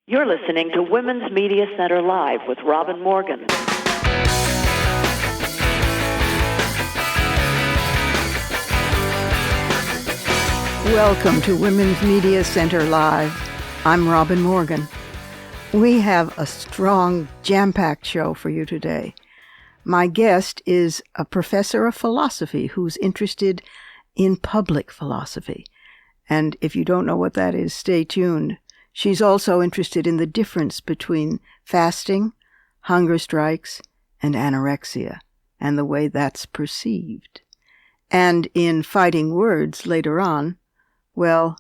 You're listening to Women's Media Center Live with Robin Morgan. Welcome to Women's Media Center Live. I'm Robin Morgan. We have a strong, jam-packed show for you today. My guest is a professor of philosophy who's interested in public philosophy. And if you don't know what that is, stay tuned. She's also interested in the difference between fasting, hunger strikes, and anorexia, and the way that's perceived. And in Fighting Words later on, well,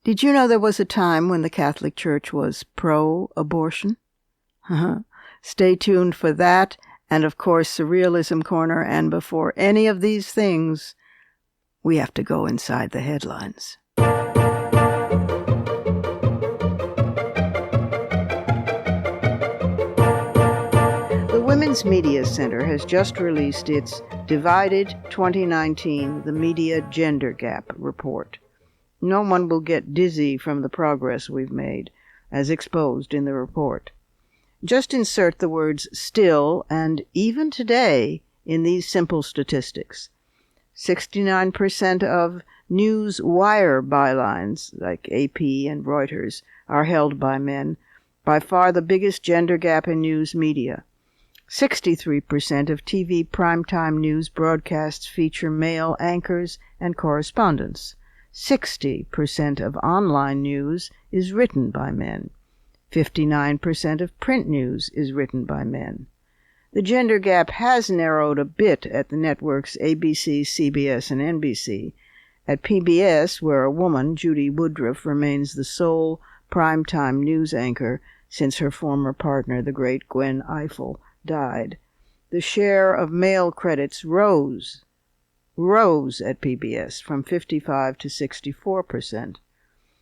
did you know there was a time when the Catholic Church was pro-abortion? Stay tuned for that, and of course, Surrealism Corner, and before any of these things, we have to go inside the headlines. The Women's Media Center has just released its Divided 2019, The Media Gender Gap Report. No one will get dizzy from the progress we've made, as exposed in the report. Just insert the words still and even today in these simple statistics. 69% of news wire bylines, like AP and Reuters, are held by men, by far the biggest gender gap in news media. 63% of TV primetime news broadcasts feature male anchors and correspondents. 60% of online news is written by men. 59% of print news is written by men. The gender gap has narrowed a bit at the networks ABC, CBS, and NBC. At PBS, where a woman, Judy Woodruff, remains the sole primetime news anchor since her former partner, the great Gwen Ifill, died, the share of male credits rose at PBS from 55 to 64%.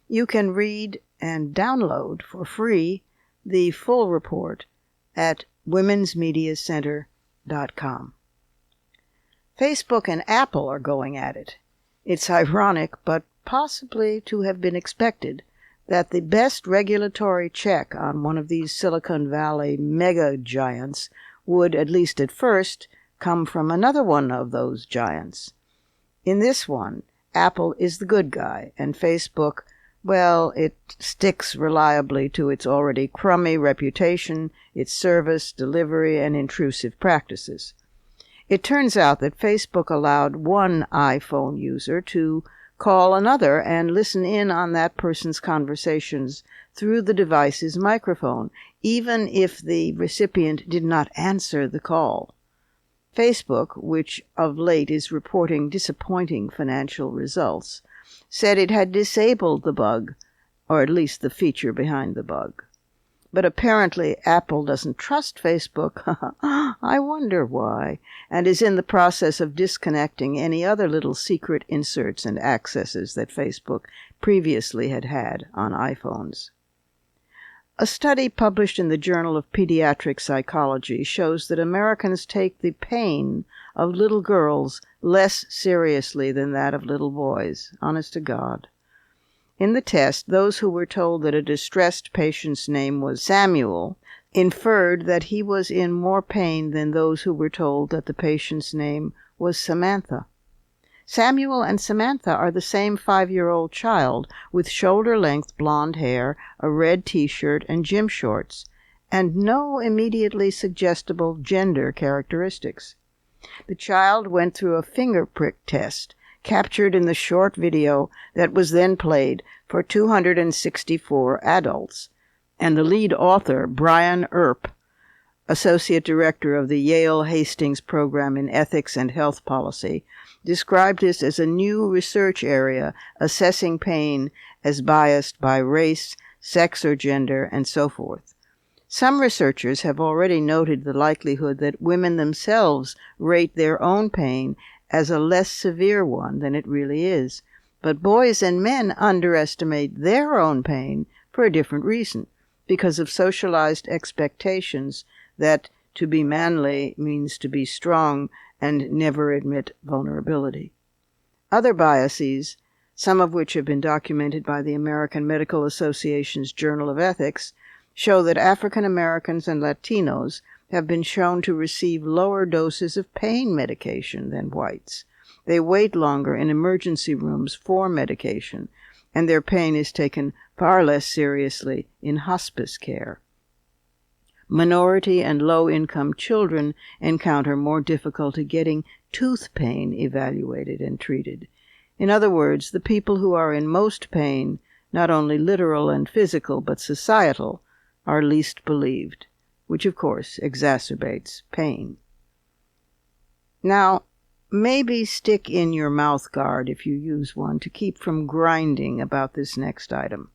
You can read and download for free the full report at womensmediacenter.com. Facebook and Apple are going at it. It's ironic, but possibly to have been expected, that the best regulatory check on one of these Silicon Valley mega giants would, at least at first, come from another one of those giants. In this one, Apple is the good guy, and Facebook, well, it sticks reliably to its already crummy reputation, its service, delivery, and intrusive practices. It turns out that Facebook allowed one iPhone user to call another and listen in on that person's conversations through the device's microphone, even if the recipient did not answer the call. Facebook, which of late is reporting disappointing financial results, said it had disabled the bug, or at least the feature behind the bug. But apparently Apple doesn't trust Facebook, I wonder why, and is in the process of disconnecting any other little secret inserts and accesses that Facebook previously had on iPhones. A study published in the Journal of Pediatric Psychology shows that Americans take the pain of little girls less seriously than that of little boys, honest to God. In the test, those who were told that a distressed patient's name was Samuel inferred that he was in more pain than those who were told that the patient's name was Samantha. Samuel and Samantha are the same 5-year-old child with shoulder-length blonde hair, a red T-shirt, and gym shorts, and no immediately suggestible gender characteristics. The child went through a finger prick test, captured in the short video that was then played for 264 adults, and the lead author, Brian Earp, Associate Director of the Yale Hastings Program in Ethics and Health Policy, described this as a new research area assessing pain as biased by race, sex or gender, and so forth. Some researchers have already noted the likelihood that women themselves rate their own pain as a less severe one than it really is, but boys and men underestimate their own pain for a different reason, because of socialized expectations that to be manly means to be strong and never admit vulnerability. Other biases, some of which have been documented by the American Medical Association's Journal of Ethics, show that African Americans and Latinos have been shown to receive lower doses of pain medication than whites. They wait longer in emergency rooms for medication, and their pain is taken far less seriously in hospice care. Minority and low-income children encounter more difficulty getting tooth pain evaluated and treated. In other words, the people who are in most pain, not only literal and physical but societal, are least believed, which of course exacerbates pain. Now, maybe stick in your mouth guard if you use one to keep from grinding about this next item.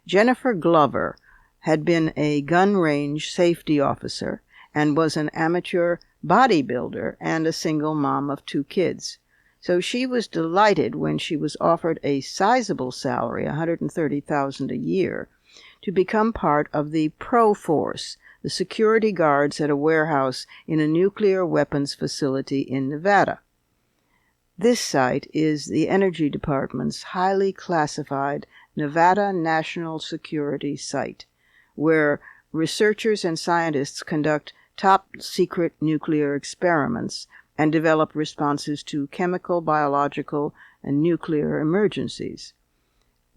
Jennifer Glover had been a gun range safety officer and was an amateur bodybuilder and a single mom of 2 kids. So she was delighted when she was offered a sizable salary, $130,000 a year, to become part of the Pro Force, the security guards at a warehouse in a nuclear weapons facility in Nevada. This site is the Energy Department's highly classified Nevada National Security Site, where researchers and scientists conduct top-secret nuclear experiments and develop responses to chemical, biological, and nuclear emergencies.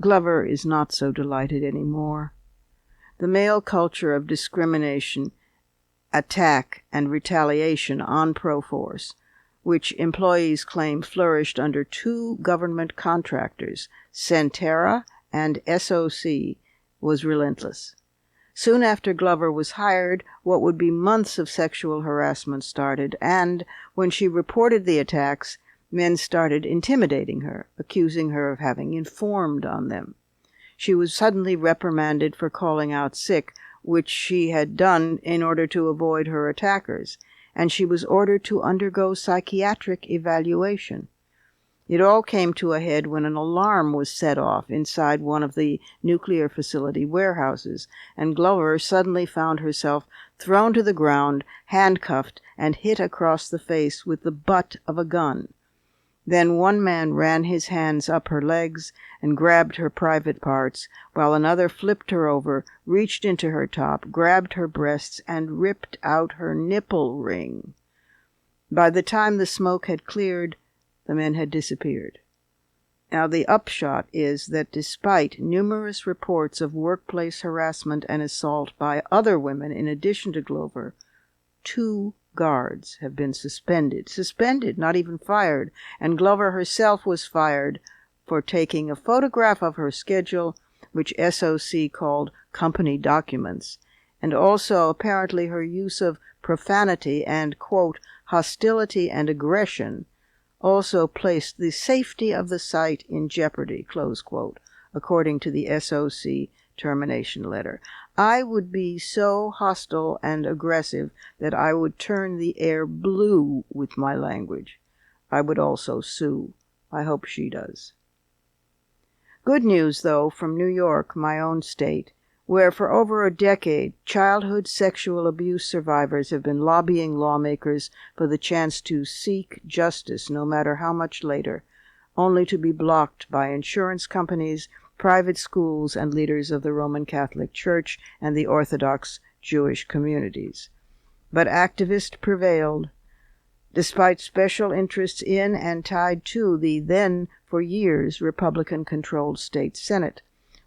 Glover is not so delighted anymore. The male culture of discrimination, attack, and retaliation on Proforce, which employees claim flourished under 2 government contractors, Centera and SOC, was relentless. Soon after Glover was hired, what would be months of sexual harassment started, and when she reported the attacks, men started intimidating her, accusing her of having informed on them. She was suddenly reprimanded for calling out sick, which she had done in order to avoid her attackers, and she was ordered to undergo psychiatric evaluation. It all came to a head when an alarm was set off inside one of the nuclear facility warehouses, and Glover suddenly found herself thrown to the ground, handcuffed, and hit across the face with the butt of a gun. Then one man ran his hands up her legs and grabbed her private parts, while another flipped her over, reached into her top, grabbed her breasts, and ripped out her nipple ring. By the time the smoke had cleared, the men had disappeared. Now, the upshot is that despite numerous reports of workplace harassment and assault by other women in addition to Glover, 2 guards have been suspended, not even fired, and Glover herself was fired for taking a photograph of her schedule, which SOC called company documents, and also apparently her use of profanity and, quote, hostility and aggression also placed the safety of the site in jeopardy, close quote, according to the SOC termination letter. I would be so hostile and aggressive that I would turn the air blue with my language. I would also sue. I hope she does. Good news, though, from New York, my own state, where for over a decade childhood sexual abuse survivors have been lobbying lawmakers for the chance to seek justice no matter how much later, only to be blocked by insurance companies, private schools, and leaders of the Roman Catholic Church and the Orthodox Jewish communities. But activists prevailed, despite special interests in and tied to the then, for years, Republican-controlled state Senate,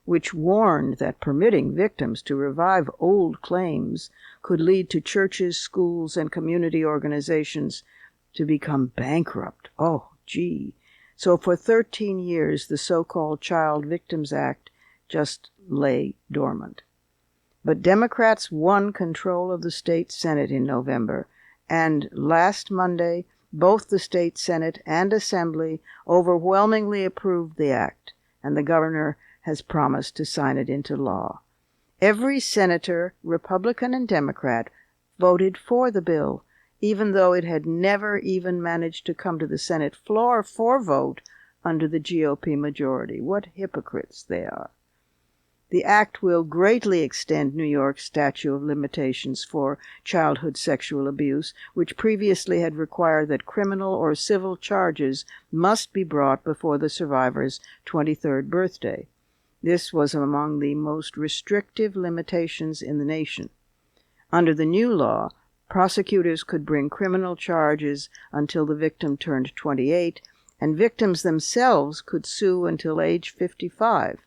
which warned that permitting victims to revive old claims could lead to churches, schools, and community organizations to become bankrupt. Oh, gee. So for 13 years, the so-called Child Victims Act just lay dormant. But Democrats won control of the state Senate in November, and last Monday, both the state Senate and Assembly overwhelmingly approved the act, and the governor has promised to sign it into law. Every senator, Republican and Democrat, voted for the bill, even though it had never even managed to come to the Senate floor for vote under the GOP majority. What hypocrites they are. The act will greatly extend New York's statute of limitations for childhood sexual abuse, which previously had required that criminal or civil charges must be brought before the survivor's 23rd birthday. This was among the most restrictive limitations in the nation. Under the new law, prosecutors could bring criminal charges until the victim turned 28, and victims themselves could sue until age 55.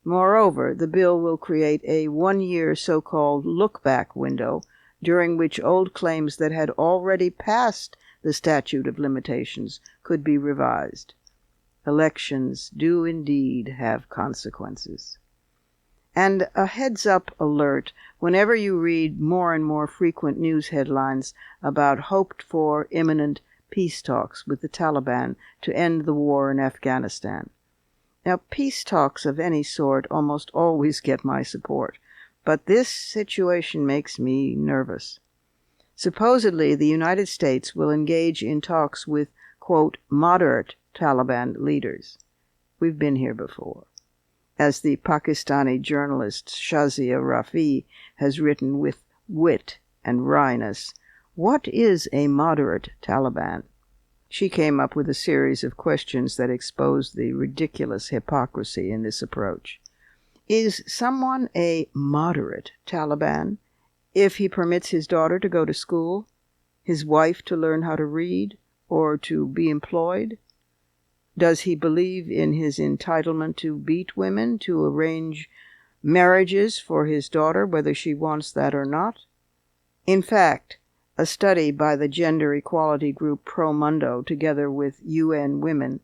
Moreover, the bill will create a one-year so-called look-back window during which old claims that had already passed the statute of limitations could be revised. Elections do indeed have consequences. And a heads-up alert whenever you read more and more frequent news headlines about hoped-for imminent peace talks with the Taliban to end the war in Afghanistan. Now, peace talks of any sort almost always get my support, but this situation makes me nervous. Supposedly, the United States will engage in talks with, quote, moderate Taliban leaders. We've been here before. As the Pakistani journalist Shazia Rafi has written with wit and wryness, what is a moderate Taliban? She came up with a series of questions that exposed the ridiculous hypocrisy in this approach. Is someone a moderate Taliban if he permits his daughter to go to school, his wife to learn how to read, or to be employed? Does he believe in his entitlement to beat women, to arrange marriages for his daughter, whether she wants that or not? In fact, a study by the gender equality group Pro Mundo, together with UN Women,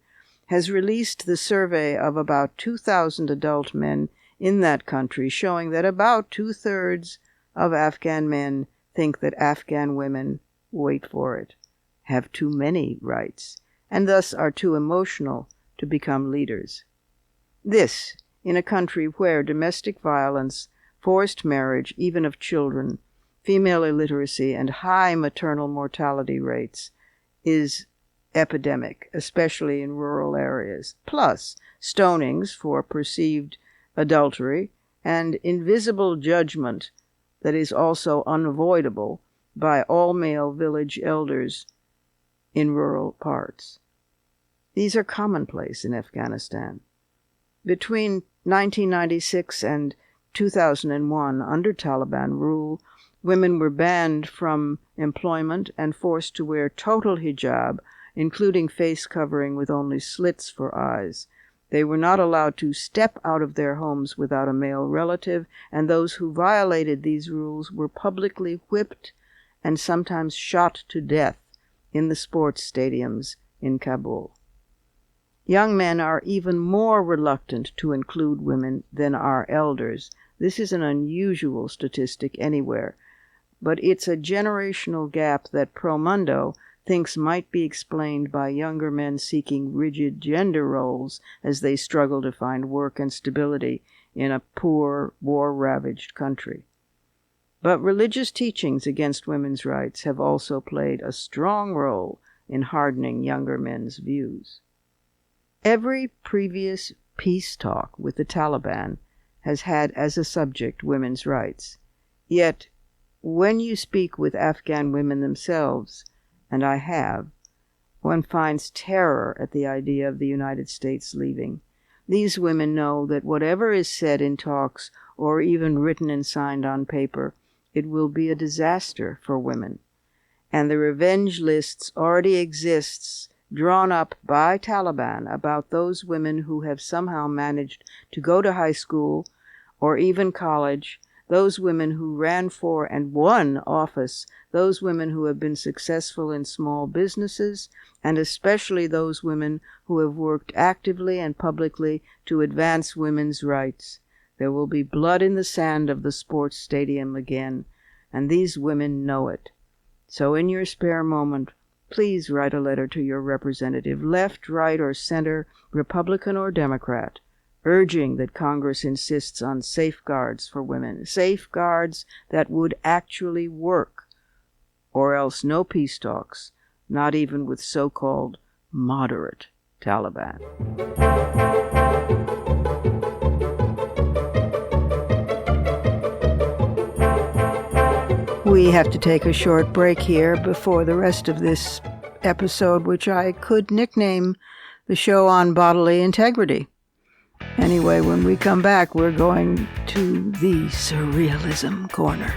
has released the survey of about 2,000 adult men in that country, showing that about 2/3 of Afghan men think that Afghan women, wait for it, have too many rights, and thus are too emotional to become leaders. This, in a country where domestic violence, forced marriage, even of children, female illiteracy, and high maternal mortality rates is epidemic, especially in rural areas, plus stonings for perceived adultery and invisible judgment that is also unavoidable by all-male village elders in rural parts. These are commonplace in Afghanistan. Between 1996 and 2001, under Taliban rule, women were banned from employment and forced to wear total hijab, including face covering with only slits for eyes. They were not allowed to step out of their homes without a male relative, and those who violated these rules were publicly whipped and sometimes shot to death in the sports stadiums in Kabul. Young men are even more reluctant to include women than are elders. This is an unusual statistic anywhere, but it's a generational gap that Pro Mundo thinks might be explained by younger men seeking rigid gender roles as they struggle to find work and stability in a poor, war-ravaged country. But religious teachings against women's rights have also played a strong role in hardening younger men's views. Every previous peace talk with the Taliban has had as a subject women's rights. Yet, when you speak with Afghan women themselves, and I have, one finds terror at the idea of the United States leaving. These women know that whatever is said in talks or even written and signed on paper, it will be a disaster for women. And the revenge lists already exists, drawn up by Taliban, about those women who have somehow managed to go to high school or even college, those women who ran for and won office, those women who have been successful in small businesses, and especially those women who have worked actively and publicly to advance women's rights. There will be blood in the sand of the sports stadium again, and these women know it. So in your spare moment, please write a letter to your representative, left, right, or center, Republican or Democrat, urging that Congress insists on safeguards for women, safeguards that would actually work, or else no peace talks, not even with so-called moderate Taliban. We have to take a short break here before the rest of this episode, which I could nickname the show on bodily integrity. Anyway, when we come back, we're going to the Surrealism Corner.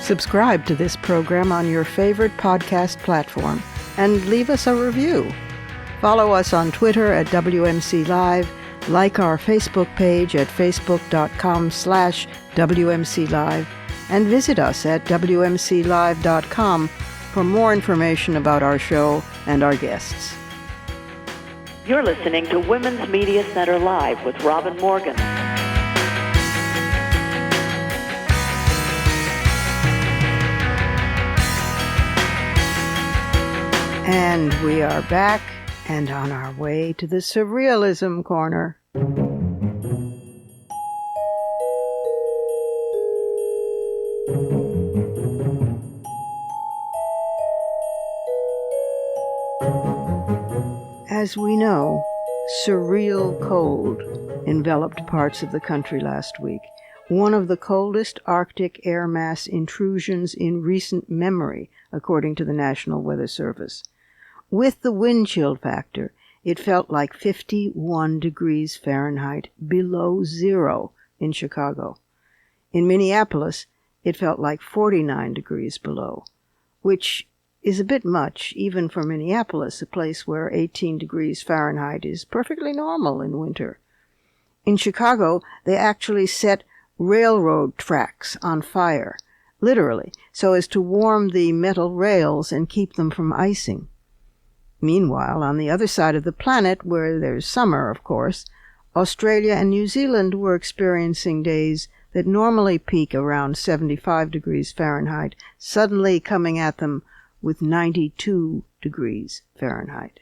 Subscribe to this program on your favorite podcast platform and leave us a review. Follow us on Twitter at WMC Live, like our Facebook page at facebook.com/WMC Live, and visit us at WMCLive.com for more information about our show and our guests. You're listening to Women's Media Center Live with Robin Morgan. And we are back and on our way to the Surrealism Corner. As we know, surreal cold enveloped parts of the country last week, one of the coldest Arctic air mass intrusions in recent memory, according to the National Weather Service. With the wind chill factor, it felt like 51 degrees Fahrenheit below zero in Chicago. In Minneapolis, it felt like 49 degrees below, which is a bit much, even for Minneapolis, a place where 18 degrees Fahrenheit is perfectly normal in winter. In Chicago, they actually set railroad tracks on fire, literally, so as to warm the metal rails and keep them from icing. Meanwhile, on the other side of the planet, where there's summer, of course, Australia and New Zealand were experiencing days that normally peak around 75 degrees Fahrenheit, suddenly coming at them with 92 degrees Fahrenheit.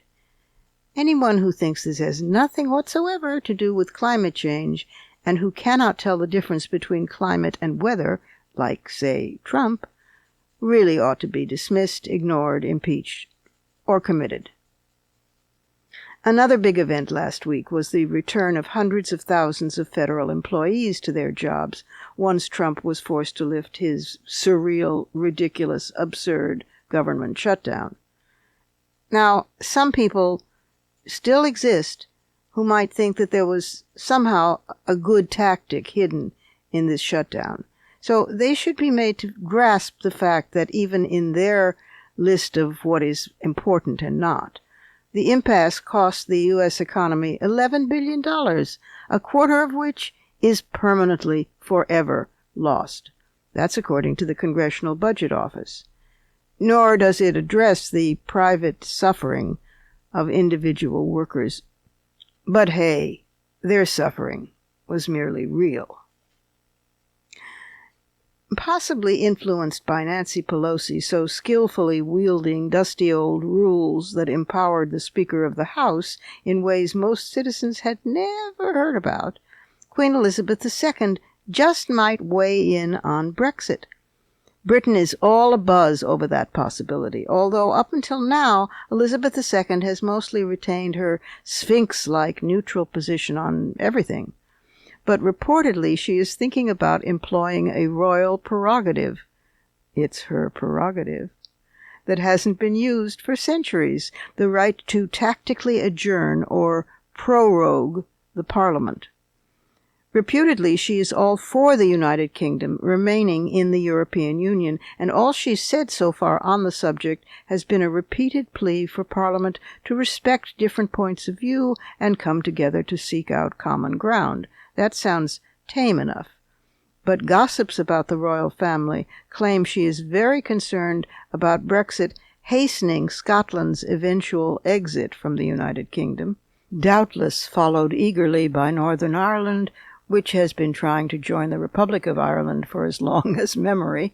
Anyone who thinks this has nothing whatsoever to do with climate change and who cannot tell the difference between climate and weather, like, say, Trump, really ought to be dismissed, ignored, impeached, or committed. Another big event last week was the return of hundreds of thousands of federal employees to their jobs once Trump was forced to lift his surreal, ridiculous, absurd government shutdown. Now, some people still exist who might think that there was somehow a good tactic hidden in this shutdown. So they should be made to grasp the fact that even in their list of what is important and not, the impasse cost the U.S. economy $11 billion, a quarter of which is permanently, forever lost. That's according to the Congressional Budget Office. Nor does it address the private suffering of individual workers. But hey, their suffering was merely real. Possibly influenced by Nancy Pelosi so skillfully wielding dusty old rules that empowered the Speaker of the House in ways most citizens had never heard about, Queen Elizabeth II just might weigh in on Brexit. Britain is all abuzz over that possibility, although up until now Elizabeth II has mostly retained her Sphinx-like neutral position on everything. But reportedly she is thinking about employing a royal prerogative. It's her prerogative. That hasn't been used for centuries, the right to tactically adjourn or prorogue the Parliament. Reputedly, she is all for the United Kingdom remaining in the European Union, and all she's said so far on the subject has been a repeated plea for Parliament to respect different points of view and come together to seek out common ground. That sounds tame enough. But gossips about the royal family claim she is very concerned about Brexit hastening Scotland's eventual exit from the United Kingdom, doubtless followed eagerly by Northern Ireland, which has been trying to join the Republic of Ireland for as long as memory,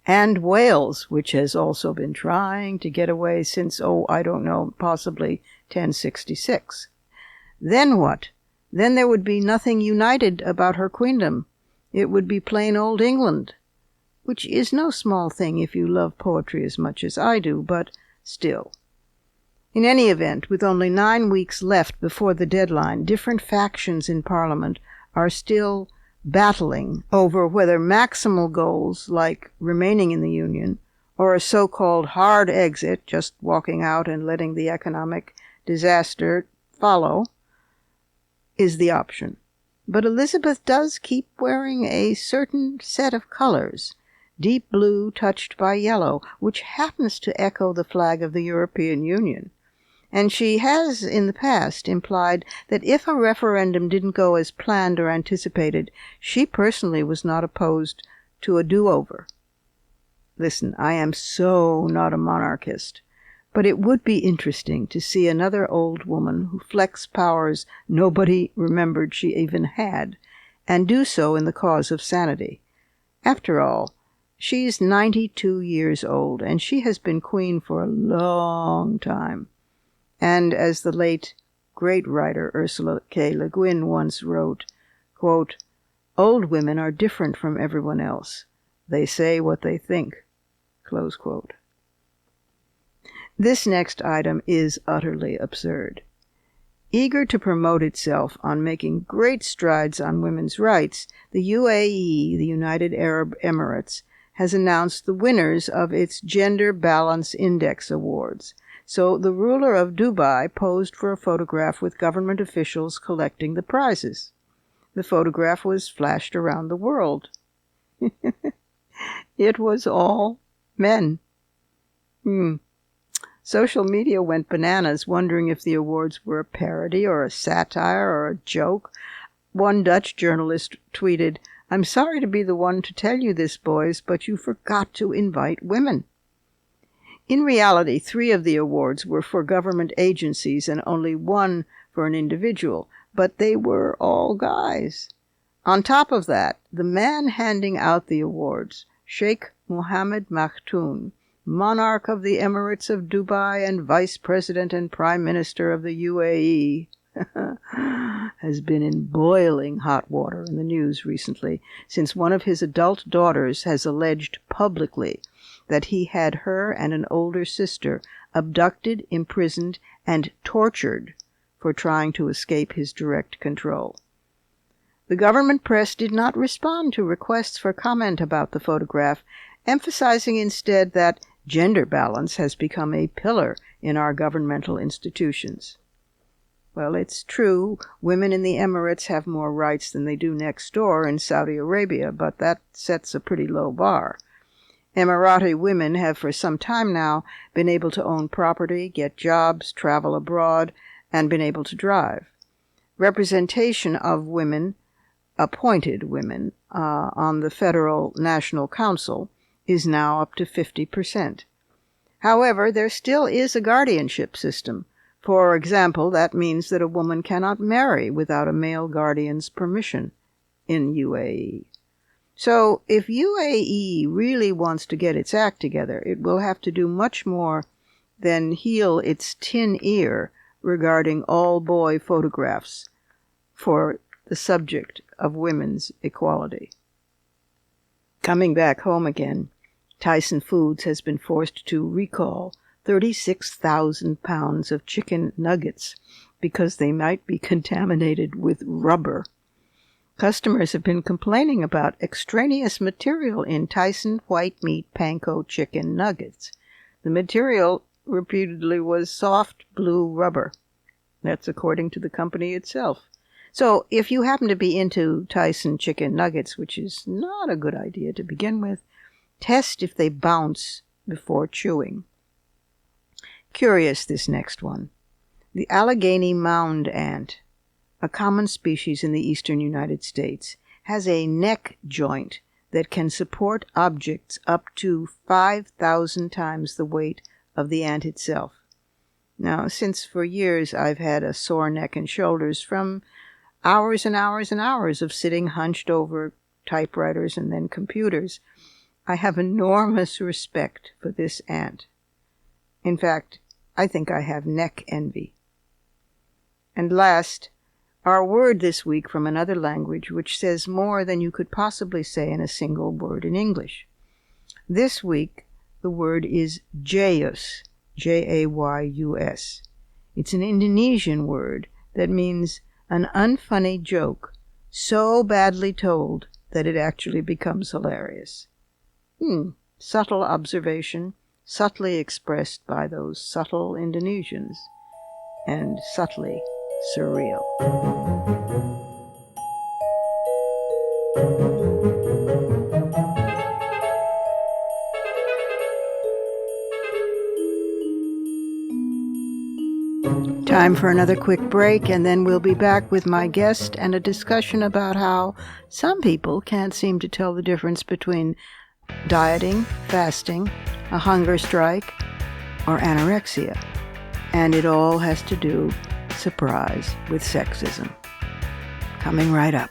and Wales, which has also been trying to get away since, possibly 1066. Then what? Then there would be nothing united about her queendom. It would be plain old England, which is no small thing if you love poetry as much as I do, but still. In any event, with only 9 weeks left before the deadline, different factions in Parliament are still battling over whether maximal goals like remaining in the Union or a so-called hard exit, just walking out and letting the economic disaster follow, is the option. But Elizabeth does keep wearing a certain set of colors, deep blue touched by yellow, which happens to echo the flag of the European Union. And she has, in the past, implied that if a referendum didn't go as planned or anticipated, she personally was not opposed to a do-over. Listen, I am so not a monarchist, but it would be interesting to see another old woman who flex powers nobody remembered she even had, and do so in the cause of sanity. After all, she's 92 years old, and she has been queen for a long time. And as the late, great writer Ursula K. Le Guin once wrote, quote, "Old women are different from everyone else. They say what they think." Close quote. This next item is utterly absurd. Eager to promote itself on making great strides on women's rights, the UAE, the United Arab Emirates, has announced the winners of its Gender Balance Index Awards. So the ruler of Dubai posed for a photograph with government officials collecting the prizes. The photograph was flashed around the world. It was all men. Social media went bananas, wondering if the awards were a parody or a satire or a joke. One Dutch journalist tweeted, "I'm sorry to be the one to tell you this, boys, but you forgot to invite women." In reality, 3 of the awards were for government agencies and only 1 for an individual, but they were all guys. On top of that, the man handing out the awards, Sheikh Mohammed Maktoum, monarch of the Emirates of Dubai and vice president and prime minister of the UAE, has been in boiling hot water in the news recently, since one of his adult daughters has alleged publicly that he had her and an older sister abducted, imprisoned, and tortured for trying to escape his direct control. The government press did not respond to requests for comment about the photograph, emphasizing instead that gender balance has become a pillar in our governmental institutions. Well, it's true, women in the Emirates have more rights than they do next door in Saudi Arabia, but that sets a pretty low bar. Emirati women have for some time now been able to own property, get jobs, travel abroad, and been able to drive. Representation of women, appointed women, on the Federal National Council is now up to 50%. However, there still is a guardianship system. For example, that means that a woman cannot marry without a male guardian's permission in UAE. So, if UAE really wants to get its act together, it will have to do much more than heal its tin ear regarding all-boy photographs for the subject of women's equality. Coming back home again, Tyson Foods has been forced to recall 36,000 pounds of chicken nuggets because they might be contaminated with rubber. Customers have been complaining about extraneous material in Tyson white meat panko chicken nuggets. The material reputedly was soft blue rubber. That's according to the company itself. So if you happen to be into Tyson chicken nuggets, which is not a good idea to begin with, test if they bounce before chewing. Curious, this next one. The Allegheny mound ant, a common species in the eastern United States, has a neck joint that can support objects up to 5,000 times the weight of the ant itself. Now, since for years I've had a sore neck and shoulders from hours and hours and hours of sitting hunched over typewriters and then computers, I have enormous respect for this ant. In fact, I think I have neck envy. And last, our word this week from another language which says more than you could possibly say in a single word in English. This week, the word is Jaius, Jays. It's an Indonesian word that means an unfunny joke so badly told that it actually becomes hilarious. Subtle observation, subtly expressed by those subtle Indonesians, and subtly surreal. Time for another quick break, and then we'll be back with my guest and a discussion about how some people can't seem to tell the difference between dieting, fasting, a hunger strike, or anorexia. And it all has to do, surprise, with sexism. Coming right up.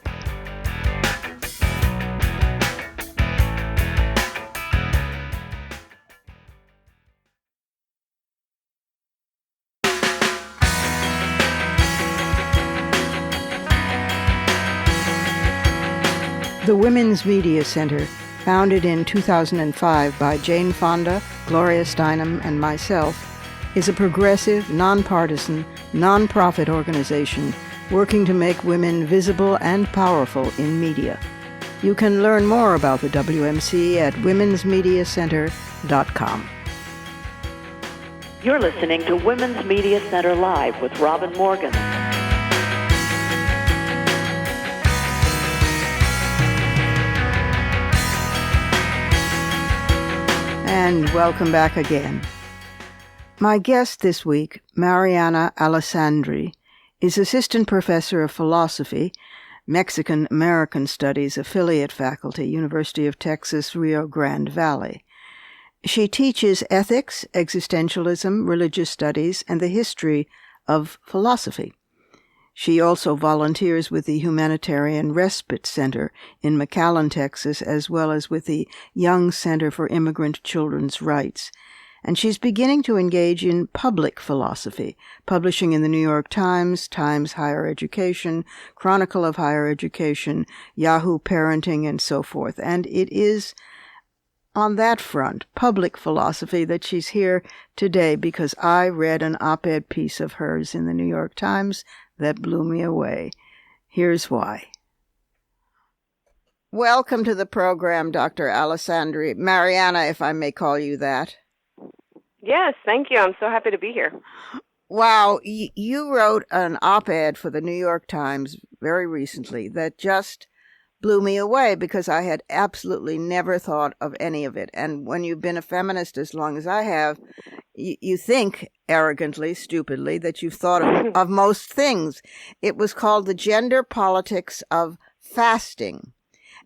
The Women's Media Center, founded in 2005 by Jane Fonda, Gloria Steinem, and myself, is a progressive, nonpartisan, nonprofit organization working to make women visible and powerful in media. You can learn more about the WMC at womensmediacenter.com. You're listening to Women's Media Center Live with Robin Morgan. And welcome back again. My guest this week, Mariana Alessandri, is Assistant Professor of Philosophy, Mexican-American Studies Affiliate Faculty, University of Texas, Rio Grande Valley. She teaches ethics, existentialism, religious studies, and the history of philosophy. She also volunteers with the Humanitarian Respite Center in McAllen, Texas, as well as with the Young Center for Immigrant Children's Rights. And she's beginning to engage in public philosophy, publishing in the New York Times, Times Higher Education, Chronicle of Higher Education, Yahoo Parenting, and so forth. And it is on that front, public philosophy, that she's here today, because I read an op-ed piece of hers in the New York Times that blew me away. Here's why. Welcome to the program, Dr. Alessandri. Mariana, if I may call you that. Yes, thank you. I'm so happy to be here. Wow, you wrote an op-ed for the New York Times very recently that just blew me away, because I had absolutely never thought of any of it. And when you've been a feminist as long as I have, you think arrogantly, stupidly, that you've thought of most things. It was called The Gender Politics of Fasting.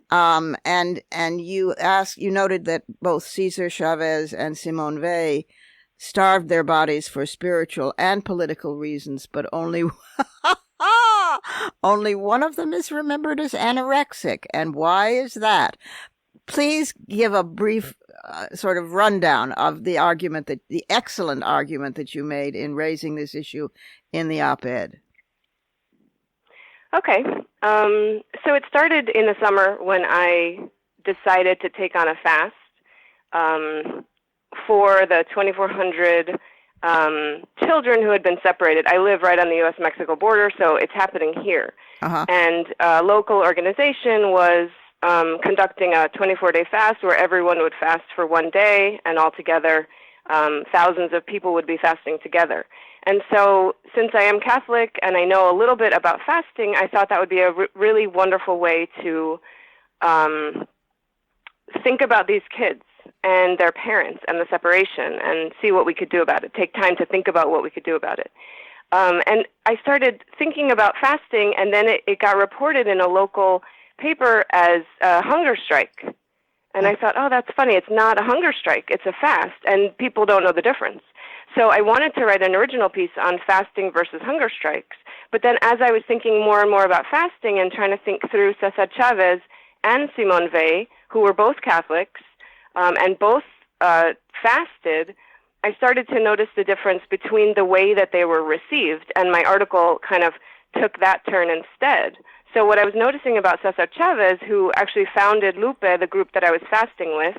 And you noted that both Cesar Chavez and Simone Weil starved their bodies for spiritual and political reasons, but only one of them is remembered as anorexic. And why is that? Please give a brief sort of rundown of the excellent argument that you made in raising this issue in the op-ed. Okay. So it started in the summer when I decided to take on a fast for the 2,400 children who had been separated. I live right on the U.S.-Mexico border, so it's happening here. Uh-huh. And a local organization was conducting a 24-day fast where everyone would fast for one day, and altogether thousands of people would be fasting together. And so since I am Catholic and I know a little bit about fasting, I thought that would be a really wonderful way to think about these kids and their parents and the separation and see what we could do about it, take time to think about what we could do about it. And I started thinking about fasting, and then it got reported in a local paper as a hunger strike. And I thought, oh, that's funny. It's not a hunger strike. It's a fast, and people don't know the difference. So I wanted to write an original piece on fasting versus hunger strikes. But then as I was thinking more and more about fasting and trying to think through Cesar Chavez and Simone Weil, who were both Catholics and both fasted, I started to notice the difference between the way that they were received, and my article kind of took that turn instead. So what I was noticing about Cesar Chavez, who actually founded Lupe, the group that I was fasting with,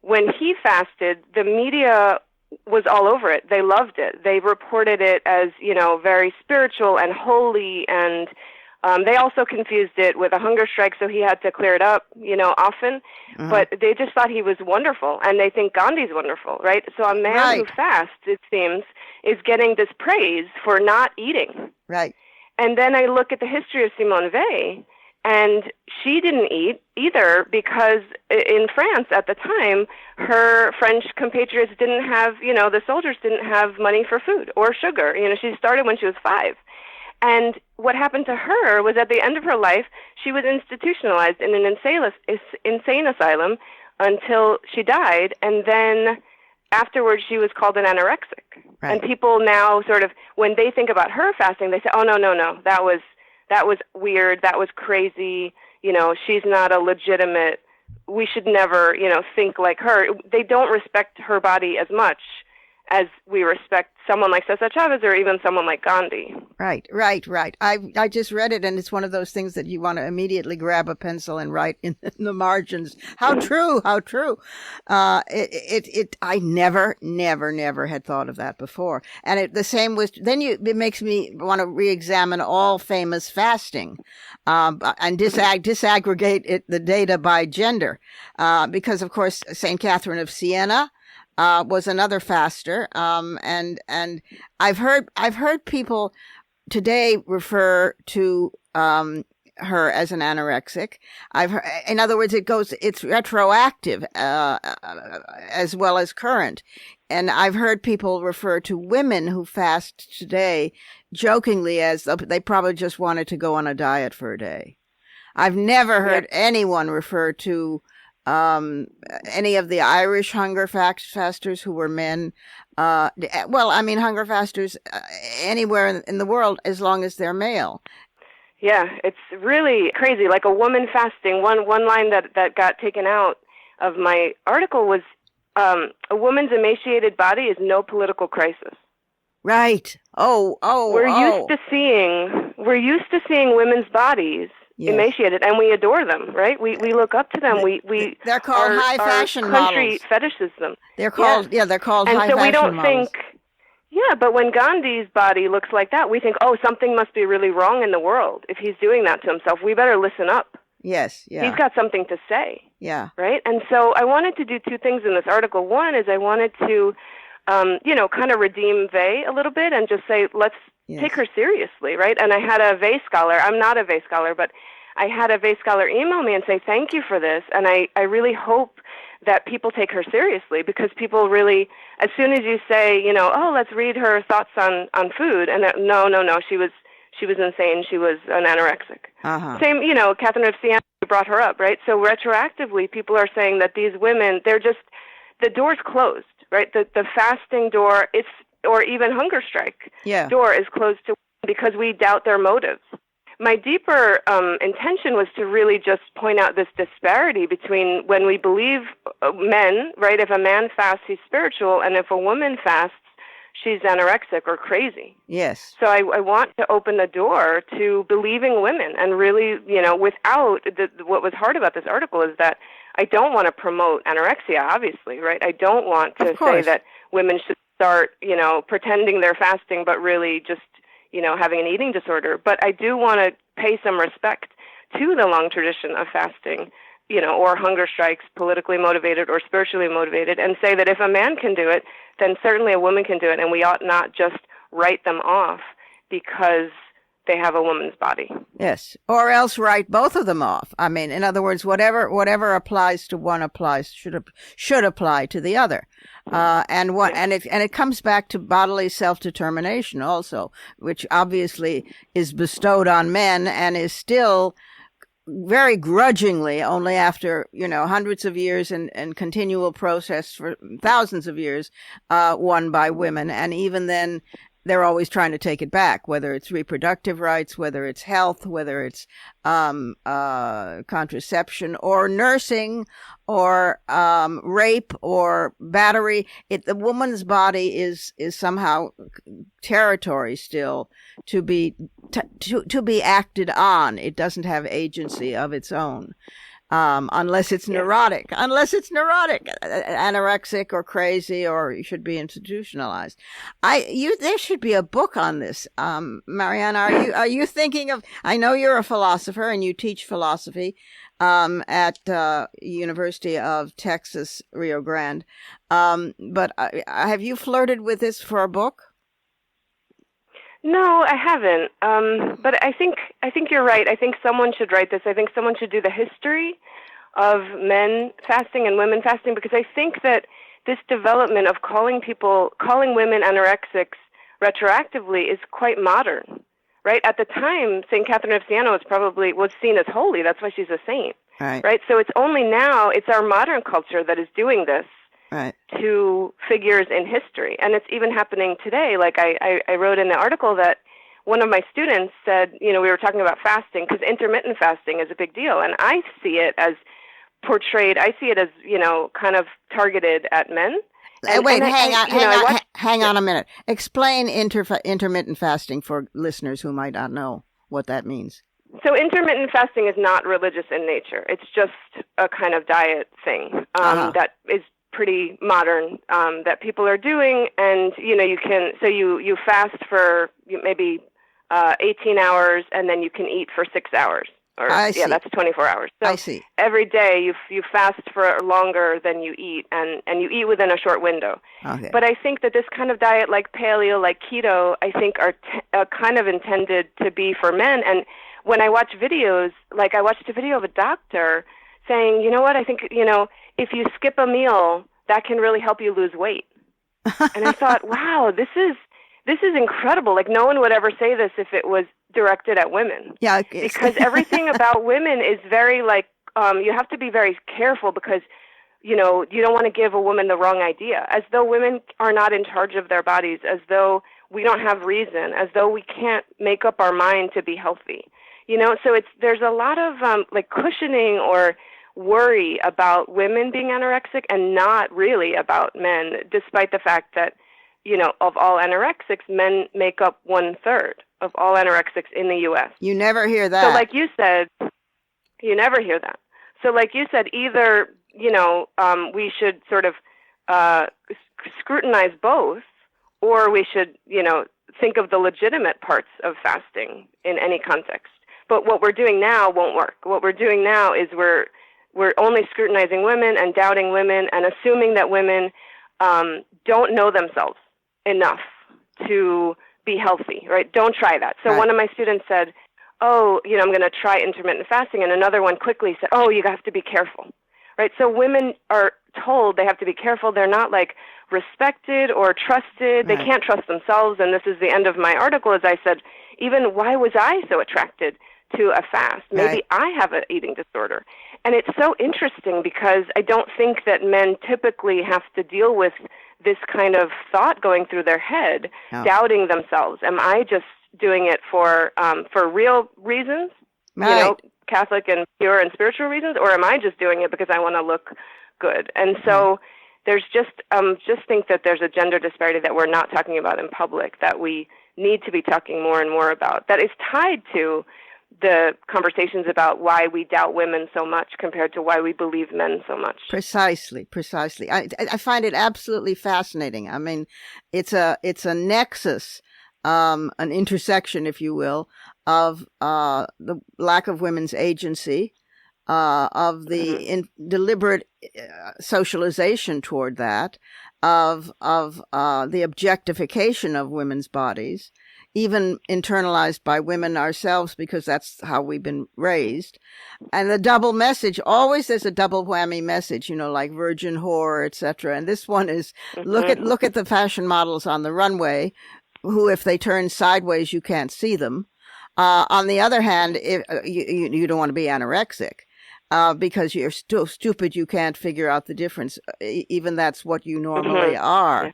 when he fasted, the media was all over it. They loved it. They reported it as, very spiritual and holy, and they also confused it with a hunger strike, so he had to clear it up, often. Uh-huh. But they just thought he was wonderful, and they think Gandhi's wonderful, right? So a man who fasts, it seems, is getting this praise for not eating. Right. And then I look at the history of Simone Weil, and she didn't eat either because in France at the time, her French compatriots didn't have, the soldiers didn't have money for food or sugar. She started when she was 5. And what happened to her was at the end of her life, she was institutionalized in an insane asylum until she died. And then afterwards, she was called an anorexic. Right. And people now sort of, when they think about her fasting, they say, oh, no, that was weird, that was crazy, she's not a legitimate, we should never, think like her. They don't respect her body as much as we respect someone like Cesar Chavez or even someone like Gandhi. Right. I just read it, and it's one of those things that you want to immediately grab a pencil and write in the margins. How true. I never had thought of that before. And the same was, it makes me want to re-examine all famous fasting, and disaggregate the data by gender. Because of course, St. Catherine of Siena, was another faster, and I've heard people today refer to her as an anorexic. In other words, it's retroactive as well as current, and I've heard people refer to women who fast today jokingly as though they probably just wanted to go on a diet for a day. I've never heard anyone refer to any of the Irish hunger fasters who were men. Hunger fasters anywhere in the world as long as they're male. Yeah, it's really crazy. Like a woman fasting. One line that got taken out of my article was, a woman's emaciated body is no political crisis. Right. We're used to seeing women's bodies. Yes. Emaciated, and we adore them, right? We look up to them. They're called high fashion models. Our country fetishes them. They're called high fashion models. And so we don't think, but when Gandhi's body looks like that, we think, oh, something must be really wrong in the world if he's doing that to himself. We better listen up. Yes, yeah. He's got something to say. Yeah. Right? And so I wanted to do two things in this article. One is I wanted to, kind of redeem Weil a little bit and just say, let's take her seriously, right? And I had a Weil scholar. I'm not a Weil scholar, but I had a Weil scholar email me and say, thank you for this. And I really hope that people take her seriously, because people really, as soon as you say, let's read her thoughts on food, and no, she was insane. She was an anorexic. Uh-huh. Same, Catherine of Siena brought her up, right? So retroactively, people are saying that these women, the door's closed, right? The fasting door, or even hunger strike door is closed to women because we doubt their motives. My deeper intention was to really just point out this disparity between when we believe men, right? If a man fasts, he's spiritual, and if a woman fasts, she's anorexic or crazy. Yes. So I want to open the door to believing women, and really, without what was hard about this article is that I don't want to promote anorexia, obviously, right? I don't want to say that women should start, pretending they're fasting, but really just, having an eating disorder. But I do want to pay some respect to the long tradition of fasting, or hunger strikes, politically motivated or spiritually motivated, and say that if a man can do it, then certainly a woman can do it, and we ought not just write them off because they have a woman's body. Yes, or else write both of them off. I mean, in other words, whatever applies to one should apply to the other. And it comes back to bodily self-determination also, which obviously is bestowed on men and is still very grudgingly, only after hundreds of years and continual process for thousands of years, won by women. And even then, they're always trying to take it back, whether it's reproductive rights, whether it's health, whether it's contraception or nursing or rape or battery. The woman's body is somehow territory still to be acted on. It doesn't have agency of its own. unless it's neurotic, anorexic or crazy, or you should be institutionalized. There should be a book on this. Mariana, are you thinking of, I know you're a philosopher and you teach philosophy, at, University of Texas, Rio Grande. But have you flirted with this for a book? No, I haven't. But I think you're right. I think someone should write this. I think someone should do the history of men fasting and women fasting, because I think that this development of calling women anorexics retroactively is quite modern, right? At the time, St. Catherine of Siena was seen as holy. That's why she's a saint, right? So it's only now, it's our modern culture that is doing this. Right. To figures in history. And it's even happening today. Like I wrote in the article that one of my students said, we were talking about fasting, because intermittent fasting is a big deal. And I see it as portrayed, kind of targeted at men. Hang on a minute. Explain intermittent fasting for listeners who might not know what that means. So intermittent fasting is not religious in nature. It's just a kind of diet thing that is pretty modern, that people are doing, and you fast for maybe 18 hours, and then you can eat for 6 hours, that's 24 hours. So I see. Every day you fast for longer than you eat, and you eat within a short window. Okay. But I think that this kind of diet, like paleo, like keto, I think are kind of intended to be for men. And when I watch videos, like I watched a video of a doctor saying, you know what, I think, if you skip a meal, that can really help you lose weight. And I thought, wow, this is incredible. Like, no one would ever say this if it was directed at women. Yeah, because everything about women is very, you have to be very careful, because, you don't want to give a woman the wrong idea, as though women are not in charge of their bodies, as though we don't have reason, as though we can't make up our mind to be healthy. So there's a lot of, cushioning or worry about women being anorexic, and not really about men, despite the fact that, of all anorexics, men make up 1/3 of all anorexics in the U.S. You never hear that. So like you said, you never hear that. So like you said, either, we should sort of scrutinize both, or we should, think of the legitimate parts of fasting in any context. But what we're doing now won't work. What we're doing now is we're only scrutinizing women and doubting women and assuming that women don't know themselves enough to be healthy, right? Don't try that. So One of my students said, I'm going to try intermittent fasting, and another one quickly said, you have to be careful, right? So women are told they have to be careful. They're not respected or trusted. They can't trust themselves, and this is the end of my article, as I said, even why was I so attracted to a fast? Maybe I have an eating disorder. And it's so interesting, because I don't think that men typically have to deal with this kind of thought going through their head, doubting themselves. Am I just doing it for real reasons, Catholic and pure and spiritual reasons, or am I just doing it because I want to look good? And so there's just think that there's a gender disparity that we're not talking about in public, that we need to be talking more and more about, that is tied to the conversations about why we doubt women so much compared to why we believe men so much. Precisely. I find it absolutely fascinating. I mean, it's a nexus, an intersection, if you will, of the lack of women's agency, of the deliberate socialization toward that, of the objectification of women's bodies, even internalized by women ourselves, because that's how we've been raised. And the double message, always there's a double whammy message, like virgin whore, etc. And this one is, look at the fashion models on the runway, who, if they turn sideways, you can't see them. On the other hand, if, you don't want to be anorexic. Because you're still stupid, you can't figure out the difference. Even that's what you normally are,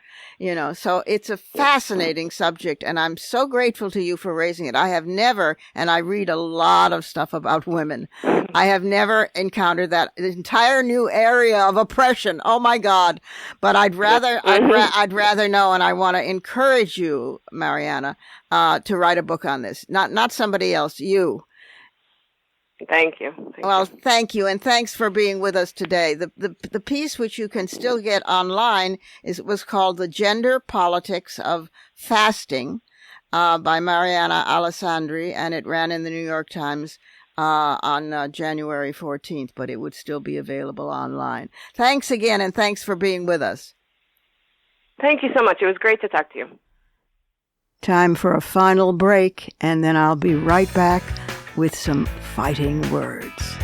So it's a fascinating subject, and I'm so grateful to you for raising it. I have never, and I read a lot of stuff about women, I have never encountered that entire new area of oppression. Oh my God! But I'd rather know, and I want to encourage you, Mariana, to write a book on this. Not somebody else, you. Thank you. Thank you, and thanks for being with us today. The piece, which you can still get online, was called "The Gender Politics of Fasting" by Mariana Alessandri, and it ran in the New York Times on January 14th, but it would still be available online. Thanks again, and thanks for being with us. Thank you so much. It was great to talk to you. Time for a final break, and then I'll be right back with some fighting words.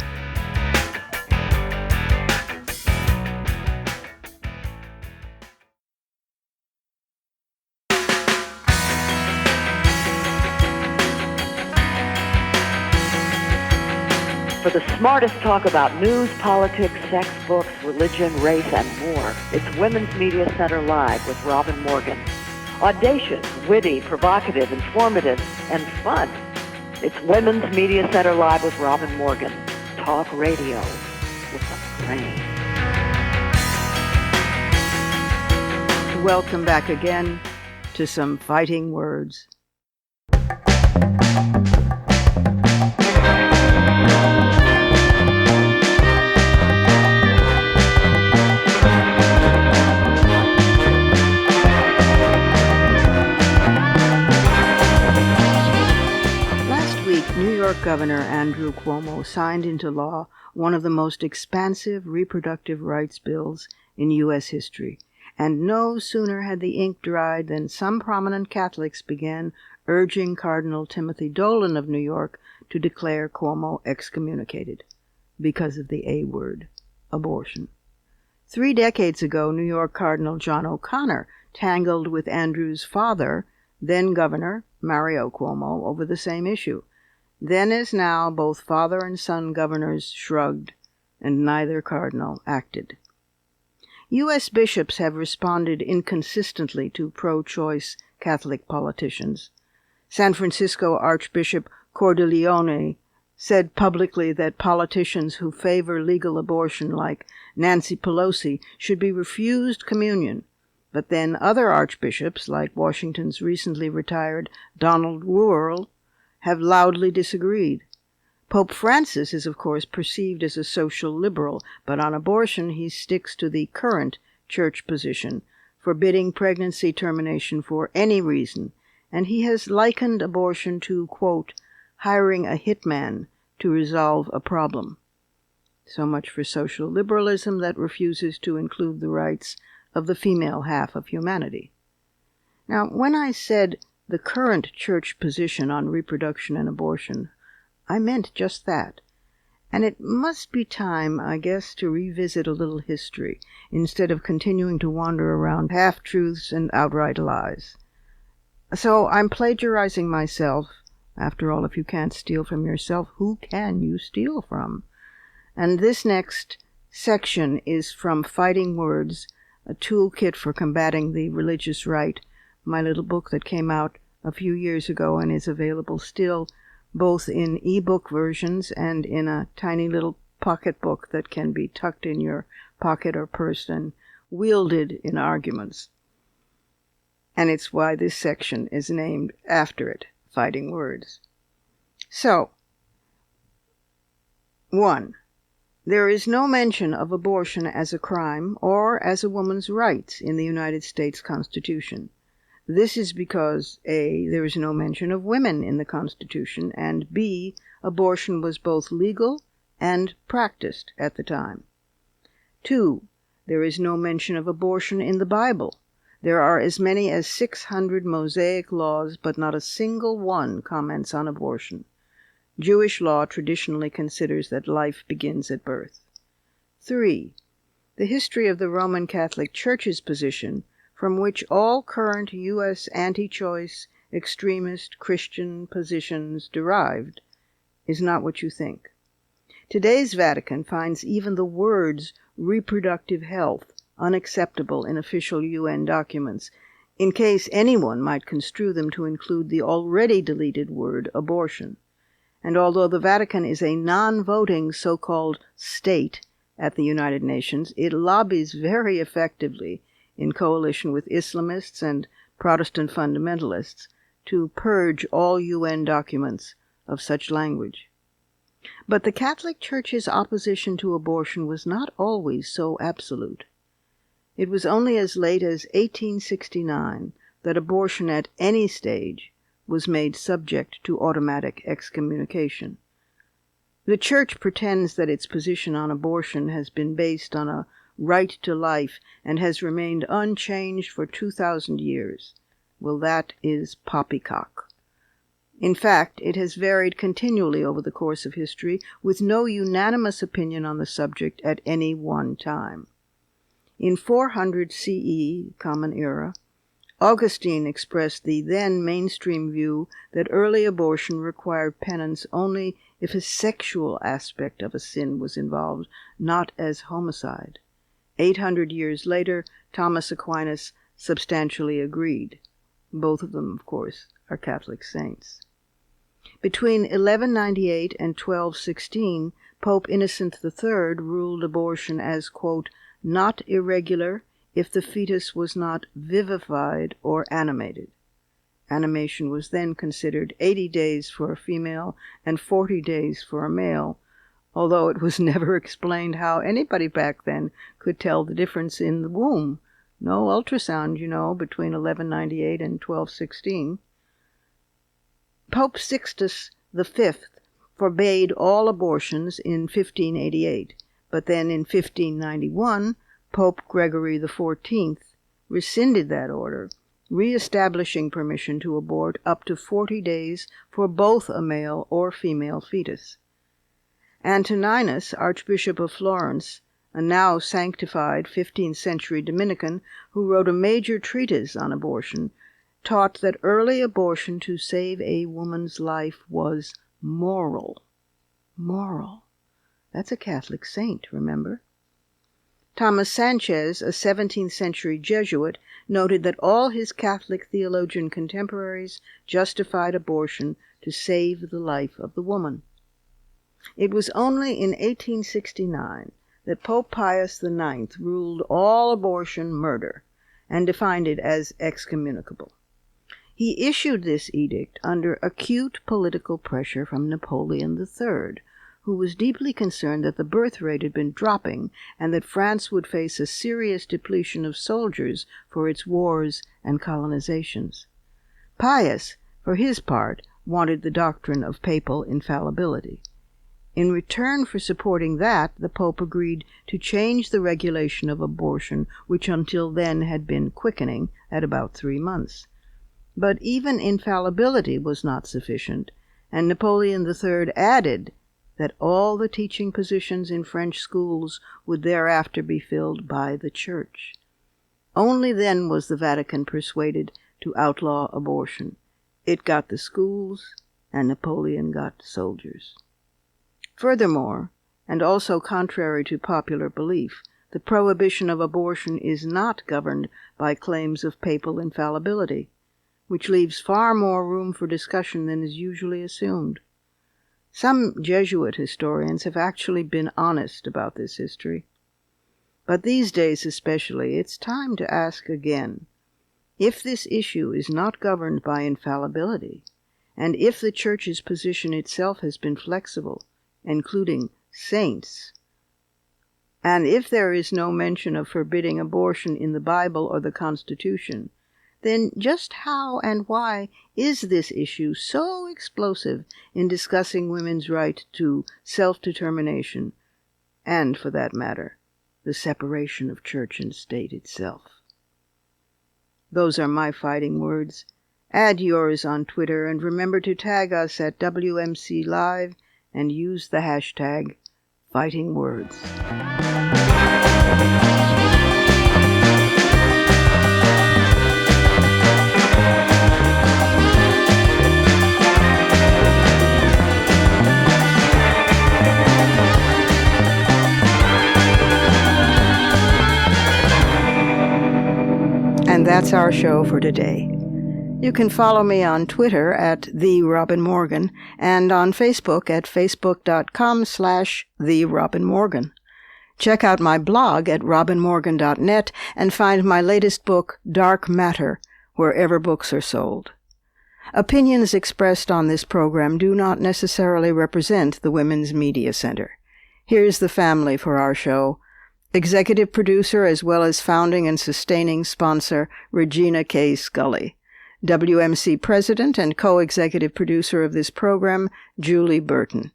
For the smartest talk about news, politics, sex, books, religion, race, and more, it's Women's Media Center Live with Robin Morgan. Audacious, witty, provocative, informative, and fun. It's Women's Media Center Live with Robin Morgan. Talk radio with a brain. Welcome back again to some fighting words. New York Governor Andrew Cuomo signed into law one of the most expansive reproductive rights bills in U.S. history, and no sooner had the ink dried than some prominent Catholics began urging Cardinal Timothy Dolan of New York to declare Cuomo excommunicated because of the A word, abortion. 3 decades ago, New York Cardinal John O'Connor tangled with Andrew's father, then Governor Mario Cuomo, over the same issue. Then as now, both father and son governors shrugged, and neither cardinal acted. U.S. bishops have responded inconsistently to pro-choice Catholic politicians. San Francisco Archbishop Cordileone said publicly that politicians who favor legal abortion, like Nancy Pelosi, should be refused communion. But then other archbishops, like Washington's recently retired Donald Wuerl, have loudly disagreed. Pope Francis is, of course, perceived as a social liberal, but on abortion he sticks to the current church position, forbidding pregnancy termination for any reason, and he has likened abortion to, quote, hiring a hitman to resolve a problem. So much for social liberalism that refuses to include the rights of the female half of humanity. Now, when I said the current church position on reproduction and abortion, I meant just that. And it must be time, I guess, to revisit a little history, instead of continuing to wander around half-truths and outright lies. So I'm plagiarizing myself. After all, if you can't steal from yourself, who can you steal from? And this next section is from Fighting Words, a toolkit for combating the religious right, my little book that came out a few years ago and is available still, both in e-book versions and in a tiny little pocket book that can be tucked in your pocket or purse and wielded in arguments. And it's why this section is named after it, Fighting Words. So, 1. There is no mention of abortion as a crime or as a woman's rights in the United States Constitution. This is because, A, there is no mention of women in the Constitution, and B, abortion was both legal and practiced at the time. 2, there is no mention of abortion in the Bible. There are as many as 600 Mosaic laws, but not a single one comments on abortion. Jewish law traditionally considers that life begins at birth. 3, the history of the Roman Catholic Church's position, from which all current U.S. anti-choice, extremist Christian positions derived, is not what you think. Today's Vatican finds even the words reproductive health unacceptable in official UN documents, in case anyone might construe them to include the already deleted word abortion. And although the Vatican is a non-voting so-called state at the United Nations, it lobbies very effectively in coalition with Islamists and Protestant fundamentalists to purge all UN documents of such language. But the Catholic Church's opposition to abortion was not always so absolute. It was only as late as 1869 that abortion at any stage was made subject to automatic excommunication. The Church pretends that its position on abortion has been based on a right to life and has remained unchanged for 2,000 years. Well, that is poppycock. In fact, it has varied continually over the course of history, with no unanimous opinion on the subject at any one time. In 400 CE, Common Era, Augustine expressed the then mainstream view that early abortion required penance only if a sexual aspect of a sin was involved, not as homicide. 800 years later, Thomas Aquinas substantially agreed. Both of them, of course, are Catholic saints. Between 1198 and 1216, Pope Innocent III ruled abortion as, quote, not irregular if the fetus was not vivified or animated. Animation was then considered 80 days for a female and 40 days for a male, although it was never explained how anybody back then could tell the difference in the womb. No ultrasound, between 1198 and 1216. Pope Sixtus V forbade all abortions in 1588, but then in 1591, Pope Gregory XIV rescinded that order, re-establishing permission to abort up to 40 days for both a male or female fetus. Antoninus, Archbishop of Florence, a now sanctified 15th century Dominican who wrote a major treatise on abortion, taught that early abortion to save a woman's life was moral. Moral. That's a Catholic saint, remember? Thomas Sanchez, a 17th century Jesuit, noted that all his Catholic theologian contemporaries justified abortion to save the life of the woman. It was only in 1869 that Pope Pius IX ruled all abortion murder and defined it as excommunicable. He issued this edict under acute political pressure from Napoleon III, who was deeply concerned that the birth rate had been dropping and that France would face a serious depletion of soldiers for its wars and colonizations. Pius, for his part, wanted the doctrine of papal infallibility. In return for supporting that, the Pope agreed to change the regulation of abortion, which until then had been quickening at about 3 months. But even infallibility was not sufficient, and Napoleon III added that all the teaching positions in French schools would thereafter be filled by the Church. Only then was the Vatican persuaded to outlaw abortion. It got the schools, and Napoleon got soldiers. Furthermore, and also contrary to popular belief, the prohibition of abortion is not governed by claims of papal infallibility, which leaves far more room for discussion than is usually assumed. Some Jesuit historians have actually been honest about this history. But these days especially, it's time to ask again, if this issue is not governed by infallibility, and if the Church's position itself has been flexible, including saints, and if there is no mention of forbidding abortion in the Bible or the Constitution, then just how and why is this issue so explosive in discussing women's right to self-determination, and, for that matter, the separation of church and state itself? Those are my fighting words. Add yours on Twitter, and remember to tag us at WMC Live and use the hashtag #FightingWords. And that's our show for today. You can follow me on Twitter at @TheRobinMorgan and on Facebook at facebook.com/TheRobinMorgan. Check out my blog at robinmorgan.net and find my latest book, Dark Matter, wherever books are sold. Opinions expressed on this program do not necessarily represent the Women's Media Center. Here's the family for our show. Executive producer as well as founding and sustaining sponsor, Regina K. Scully. WMC president and co-executive producer of this program, Julie Burton.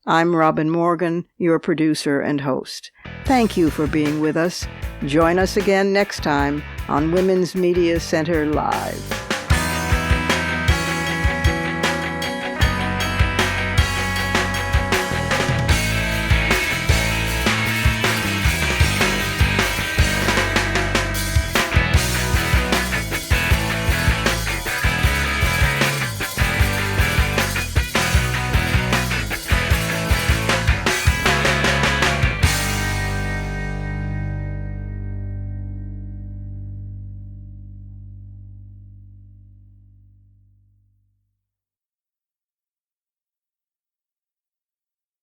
I'm Robin Morgan, your producer and host. Thank you for being with us. Join us again next time on Women's Media Center Live.